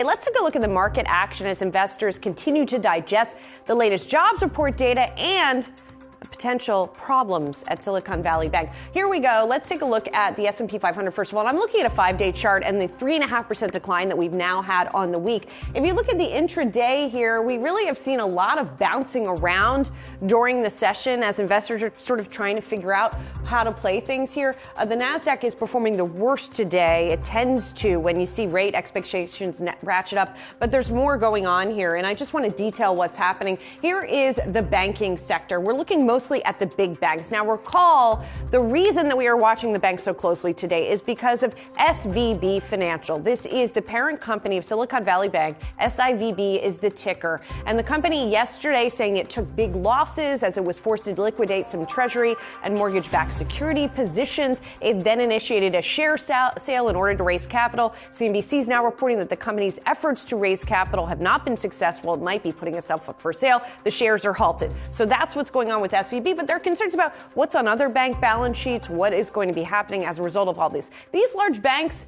let's take a look at the market action as investors continue to digest the latest jobs report data and potential problems at Silicon Valley Bank. Here we go. Let's take a look at the S&P 500 first of all. I'm looking at a 5-day chart and the 3.5% decline that we've now had on the week. If you look at the intraday here, we really have seen a lot of bouncing around during the session as investors are sort of trying to figure out how to play things here. The Nasdaq is performing the worst today. It tends to when you see rate expectations ratchet up, but there's more going on here, and I just want to detail what's happening. Here is the banking sector. We're looking mostly at the big banks. Now, recall the reason that we are watching the banks so closely today is because of SVB Financial. This is the parent company of Silicon Valley Bank. SIVB is the ticker. And the company yesterday saying it took big losses as it was forced to liquidate some treasury and mortgage-backed security positions. It then initiated a share sale in order to raise capital. CNBC is now reporting that the company's efforts to raise capital have not been successful. It might be putting itself up for sale. The shares are halted. So that's what's going on with SVB, but there are concerns about what's on other bank balance sheets, what is going to be happening as a result of all this. These large banks,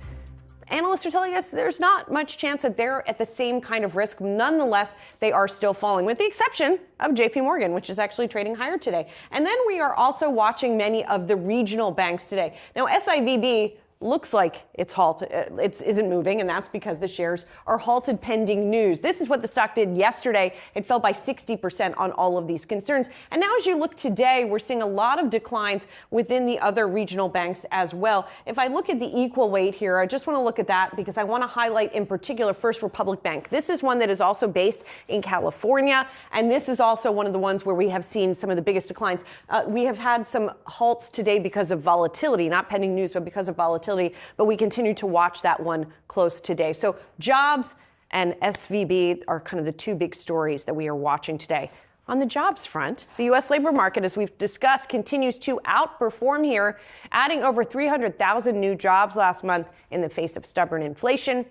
analysts are telling us there's not much chance that they're at the same kind of risk. Nonetheless, they are still falling, with the exception of JP Morgan, which is actually trading higher today. And then we are also watching many of the regional banks today. Now, SIVB looks like it's halted, it isn't moving, and that's because the shares are halted pending news. This is what the stock did yesterday. It fell by 60% on all of these concerns. And now as you look today, we're seeing a lot of declines within the other regional banks as well. If I look at the equal weight here, I just want to look at that because I want to highlight in particular First Republic Bank. This is one that is also based in California, and this is also one of the ones where we have seen some of the biggest declines. We have had some halts today because of volatility, not pending news, but because of volatility. But we continue to watch that one close today. So jobs and SVB are kind of the two big stories that we are watching today. On the jobs front, the U.S. labor market, as we've discussed, continues to outperform here, adding over 300,000 new jobs last month in the face of stubborn inflation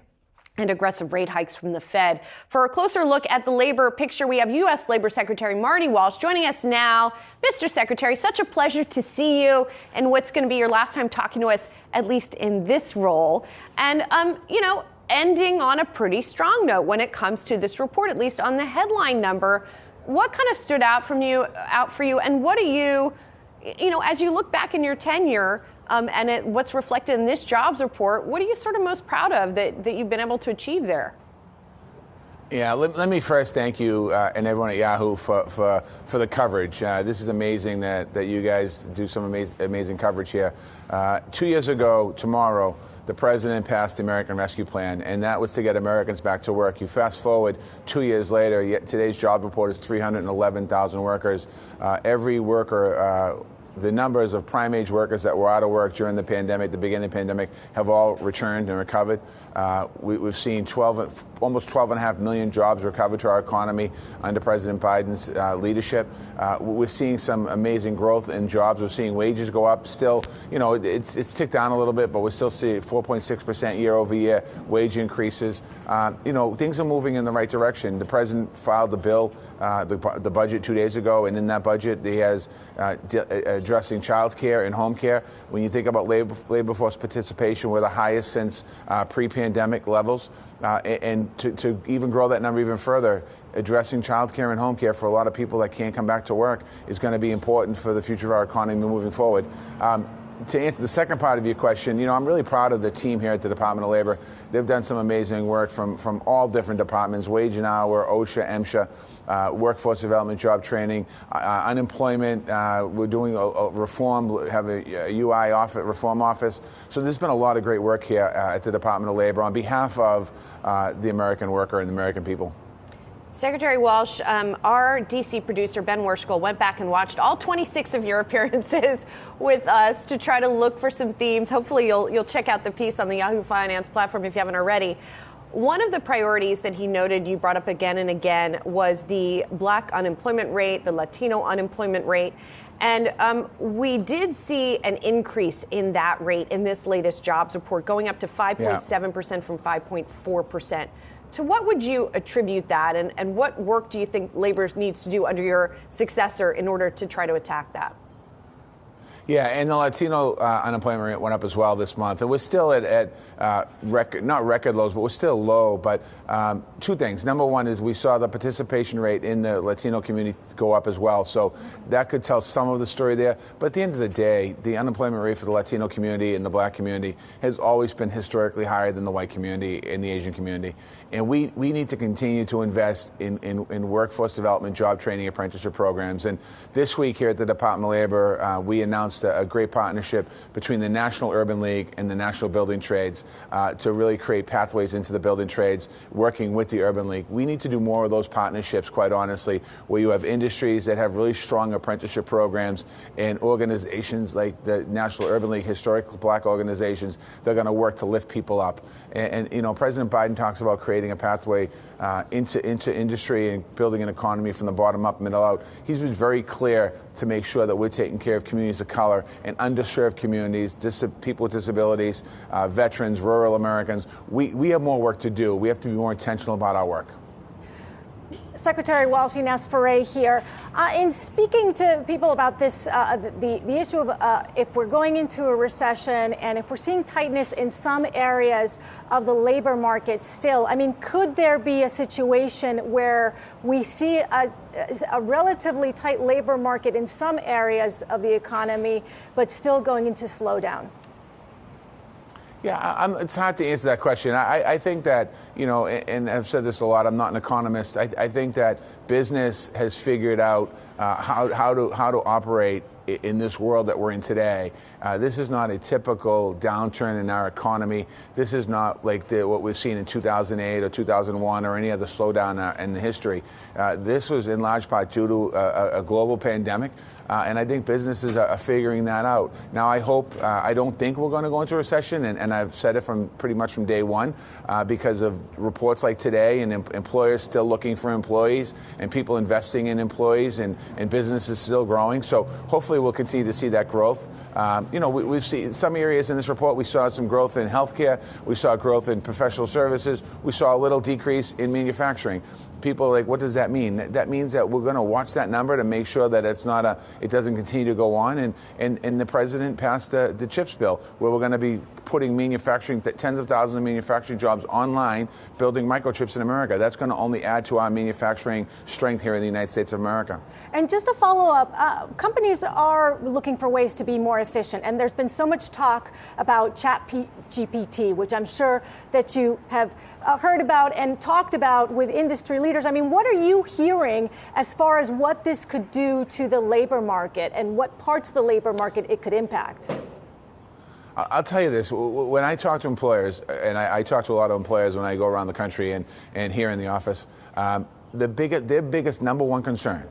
and aggressive rate hikes from the Fed. For a closer look at the labor picture, we have U.S. Labor Secretary Marty Walsh joining us now. Mr. Secretary, such a pleasure to see you and what's going to be your last time talking to us, at least in this role. And, ending on a pretty strong note when it comes to this report, at least on the headline number. What kind of stood out for you, and what do you, as you look back in your tenure, what's reflected in this jobs report, what are you sort of most proud of that you've been able to achieve there? Yeah, let me first thank you and everyone at Yahoo for the coverage. This is amazing that you guys do some amazing coverage here. 2 years ago tomorrow, the president passed the American Rescue Plan, and that was to get Americans back to work. You fast forward 2 years later, today's job report is 311,000 workers. Every worker, the numbers of prime age workers that were out of work during the pandemic, the beginning of the pandemic, have all returned and recovered. We've seen almost 12.5 million jobs recovered to our economy under President Biden's leadership. We're seeing some amazing growth in jobs. We're seeing wages go up. Still, it's ticked down a little bit, but we're still seeing 4.6% year over year wage increases. Things are moving in the right direction. The president filed the bill, the budget 2 days ago, and in that budget, he has addressing child care and home care. When you think about labor force participation, we're the highest since pre-pandemic levels. And to even grow that number even further, addressing child care and home care for a lot of people that can't come back to work is going to be important for the future of our economy moving forward. To answer the second part of your question, I'm really proud of the team here at the Department of Labor. They've done some amazing work from all different departments: wage and hour, OSHA, MSHA, workforce development, job training, unemployment. We're doing a reform, have a UI reform office. So there's been a lot of great work here at the Department of Labor on behalf of the American worker and the American people. Secretary Walsh, our D.C. producer, Ben Worshkel, went back and watched all 26 of your appearances with us to try to look for some themes. Hopefully you'll check out the piece on the Yahoo Finance platform if you haven't already. One of the priorities that he noted you brought up again and again was the Black unemployment rate, the Latino unemployment rate. And we did see an increase in that rate in this latest jobs report, going up to 5.7% from 5.4%. To what would you attribute that, and what work do you think labor needs to do under your successor in order to try to attack that? Yeah, and the Latino unemployment rate went up as well this month. And we're still at not record lows, but we're still low. But two things. Number one is we saw the participation rate in the Latino community go up as well. So that could tell some of the story there. But at the end of the day, the unemployment rate for the Latino community and the black community has always been historically higher than the white community and the Asian community. And we need to continue to invest in workforce development, job training, apprenticeship programs. And this week here at the Department of Labor, we announced a great partnership between the National Urban League and the National Building Trades to really create pathways into the building trades, working with the Urban League. We need to do more of those partnerships, quite honestly, where you have industries that have really strong apprenticeship programs and organizations like the National Urban League, historic black organizations, they're going to work to lift people up. And you know, President Biden talks about creating a pathway into industry and building an economy from the bottom up, middle out. He's been very clear to make sure that we're taking care of communities of color and underserved communities, people with disabilities, veterans, rural Americans. We have more work to do. We have to be more intentional about our work. Secretary Walsh, Ines Ferre here. In speaking to people about this, the issue of if we're going into a recession and if we're seeing tightness in some areas of the labor market still, I mean, could there be a situation where we see a relatively tight labor market in some areas of the economy, but still going into slowdown? Yeah, it's hard to answer that question. I think that, you know, and I've said this a lot, I'm not an economist. I think that business has figured out how to operate in this world that we're in today. This is not a typical downturn in our economy. This is not like what we've seen in 2008 or 2001 or any other slowdown in the history. This was in large part due to a global pandemic. And I think businesses are figuring that out. Now, I don't think we're going to go into a recession, and I've said it pretty much from day one, because of reports like today and employers still looking for employees and people investing in employees and businesses still growing. So hopefully we'll continue to see that growth. You know, we've seen some areas in this report. We saw some growth in healthcare. We saw growth in professional services. We saw a little decrease in manufacturing. People are like, what does that mean? That means that we're going to watch that number to make sure that it doesn't continue to go on. And the president passed the CHIPS bill, where we're going to be putting manufacturing, tens of thousands of manufacturing jobs online, building microchips in America. That's going to only add to our manufacturing strength here in the United States of America. And just to follow up, companies are looking for ways to be more efficient. And there's been so much talk about ChatGPT, which I'm sure that you have heard about and talked about with industry leaders. I mean, what are you hearing as far as what this could do to the labor market and what parts of the labor market it could impact? I'll tell you this, when I talk to employers, and I talk to a lot of employers when I go around the country and here in the office, their biggest number one concern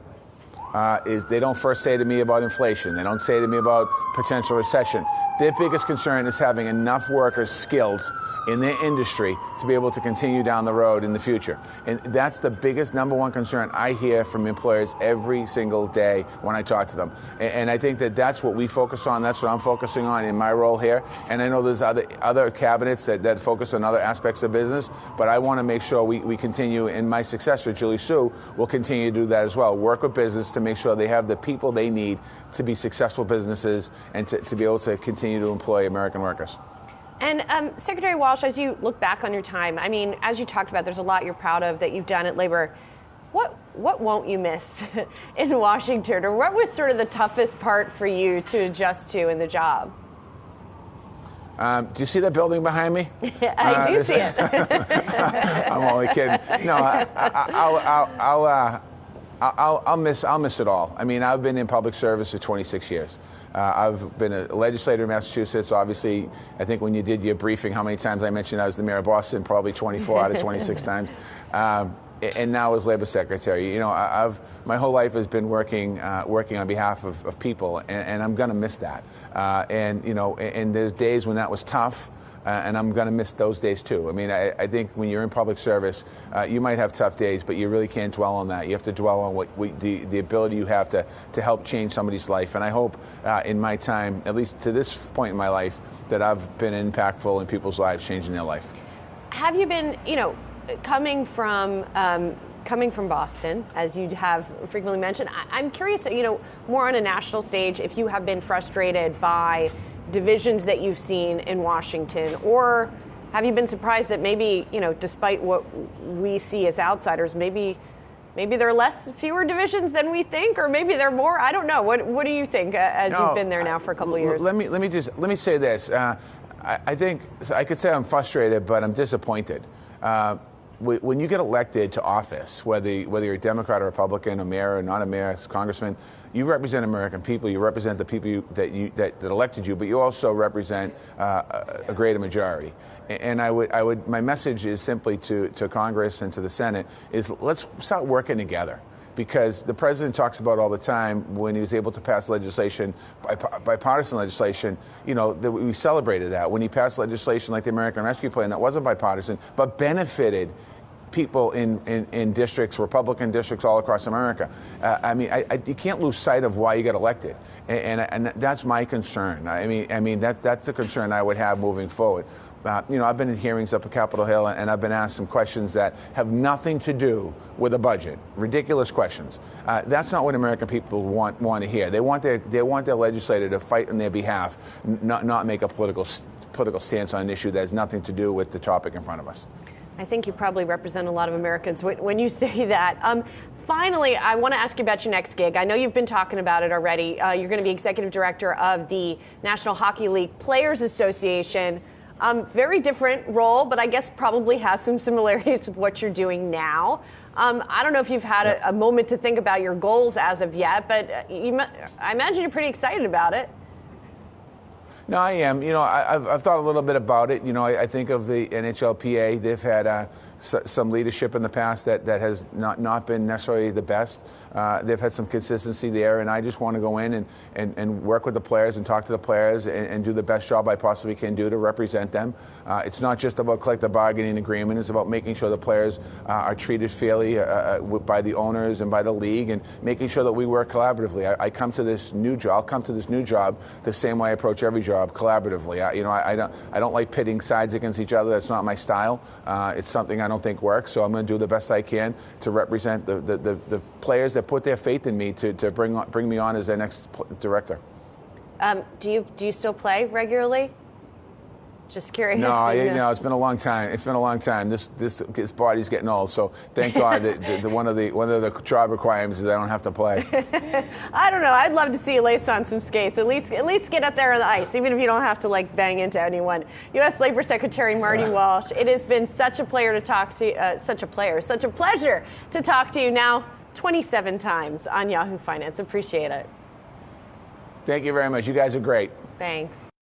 is they don't first say to me about inflation. They don't say to me about potential recession. Their biggest concern is having enough workers skilled in their industry to be able to continue down the road in the future. And that's the biggest number one concern I hear from employers every single day when I talk to them. And I think that that's what we focus on. That's what I'm focusing on in my role here. And I know there's other cabinets that focus on other aspects of business, but I want to make sure we continue, and my successor, Julie Sue, will continue to do that as well. Work with business to make sure they have the people they need to be successful businesses and to be able to continue to employ American workers. And Secretary Walsh, as you look back on your time, I mean, as you talked about, there's a lot you're proud of that you've done at Labor. What won't you miss in Washington, or what was sort of the toughest part for you to adjust to in the job? Do you see that building behind me? I do see it. I'm only kidding. No, I'll miss it all. I mean, I've been in public service for 26 years. I've been a legislator in Massachusetts. Obviously, I think when you did your briefing, how many times I mentioned I was the mayor of Boston? Probably 24 out of 26 times. And now as Labor Secretary. You know, my whole life has been working on behalf of people, and I'm going to miss that. And you know, and there's days when that was tough. And I'm going to miss those days too. I mean, I think when you're in public service, you might have tough days, but you really can't dwell on that. You have to dwell on the ability you have to help change somebody's life. And I hope in my time, at least to this point in my life, that I've been impactful in people's lives, changing their life. Have you been, you know, coming from coming from Boston, as you have frequently mentioned, I'm curious, more on a national stage, if you have been frustrated by divisions that you've seen in Washington, or have you been surprised that maybe, despite what we see as outsiders, maybe there are fewer divisions than we think, or maybe there are more? I don't know. What do you think as you've been there now for a couple of years? Let me say this. I think I could say I'm frustrated, but I'm disappointed. When you get elected to office, whether you're a Democrat or Republican, a mayor or not a mayor, a congressman, you represent American people. You represent the people that elected you, but you also represent a greater majority. And my message is simply to Congress and to the Senate is let's start working together. Because the president talks about all the time when he was able to pass legislation, bipartisan legislation, that we celebrated that. When he passed legislation like the American Rescue Plan that wasn't bipartisan, but benefited people in districts, Republican districts all across America. You can't lose sight of why you got elected. And that's my concern. That's the concern I would have moving forward. I've been in hearings up at Capitol Hill, and I've been asked some questions that have nothing to do with a budget. Ridiculous questions. That's not what American people want to hear. They want their legislator to fight on their behalf, not make a political stance on an issue that has nothing to do with the topic in front of us. I think you probably represent a lot of Americans when you say that. Finally, I want to ask you about your next gig. I know you've been talking about it already. You're going to be executive director of the National Hockey League Players Association. Very different role, but I guess probably has some similarities with what you're doing now. I don't know if you've had a moment to think about your goals as of yet, but I imagine you're pretty excited about it. No, I am. I've thought a little bit about it. I think of the NHLPA. They've had some leadership in the past that has not been necessarily the best. They've had some consistency there, and I just want to go in and work with the players and talk to the players and do the best job I possibly can do to represent them. It's not just about collective bargaining agreement. It's about making sure the players are treated fairly by the owners and by the league, and making sure that we work collaboratively. I'll come to this new job the same way I approach every job, collaboratively. I don't like pitting sides against each other. That's not my style. It's something I don't think works. So I'm going to do the best I can to represent the players that put their faith in me to bring me on as their next director. Do you still play regularly? Just curious. No, it's been a long time. This body's getting old, so thank God that one of the job requirements is I don't have to play. I don't know. I'd love to see you lace on some skates. At least get up there on the ice, even if you don't have to bang into anyone. U.S. Labor Secretary Marty Walsh. It has been such a pleasure to talk to you now 27 times on Yahoo Finance. Appreciate it. Thank you very much. You guys are great. Thanks.